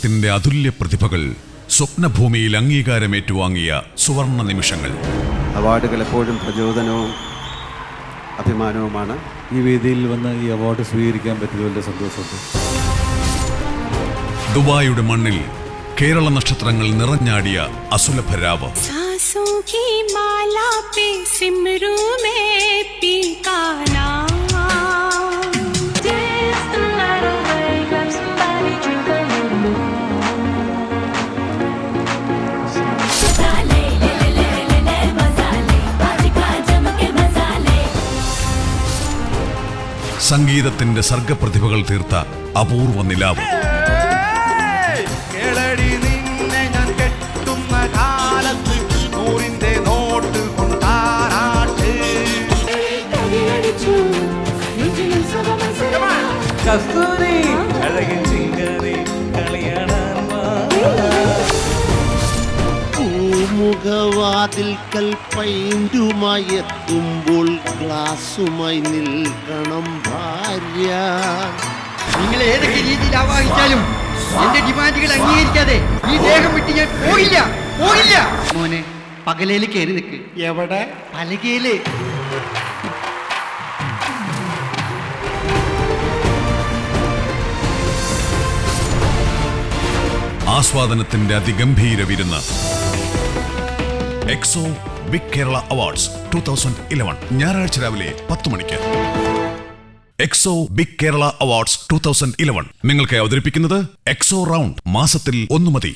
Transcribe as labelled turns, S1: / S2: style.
S1: കേരളത്തിന്റെ അതുല്യ പ്രതിഭകൾ സ്വപ്നഭൂമിയിൽ അംഗീകാരം ഏറ്റുവാങ്ങിയ സുവർണ നിമിഷങ്ങൾ.
S2: അവാർഡുകൾ എപ്പോഴും പ്രചോദനവും അഭിമാനവുമാണ്.
S3: ഈ വേദിയിൽ വന്ന് ഈ അവാർഡ് സ്വീകരിക്കാൻ പറ്റിയത് വലിയ സന്തോഷമുണ്ട്.
S1: ദുബായിയുടെ മണ്ണിൽ കേരള നക്ഷത്രങ്ങൾ നിറഞ്ഞാടിയ അസുലഭരാവ്. സംഗീതത്തിന്റെ സർഗപ്രതിഭകൾ തീർത്ത അപൂർവ നിലാവ്.
S4: പൂമുഖവാതിൽക്കൽ പൈന്റുമായി എത്തുമ്പോൾ ഗ്ലാസുമായി നിൽക്കണം ഭാര്യ.
S5: നിങ്ങൾ ഏതൊക്കെ രീതിയിൽ ആവാഹിച്ചാലും എന്റെ ഡിമാൻഡുകൾ അംഗീകരിക്കാതെ ഈ ദേഹം വിട്ട് ഞാൻ പോയില്ല. മോനെ പകലേല് കയറി നിൽക്ക്.
S4: എവിടെ?
S5: പലകയില്.
S1: ആസ്വാദനത്തിന്റെ അതിഗംഭീര വിരുന്ന്. എക്സോ ബിഗ് കേരള അവാർഡ്സ് 2011 ഞായറാഴ്ച രാവിലെ 10 മണിക്ക്. എക്സോ ബിഗ് കേരള അവാർഡ്സ് 2011 നിങ്ങൾക്ക് അവതരിപ്പിക്കുന്നത് എക്സോ റൗണ്ട്. മാസത്തിൽ 1 മതി.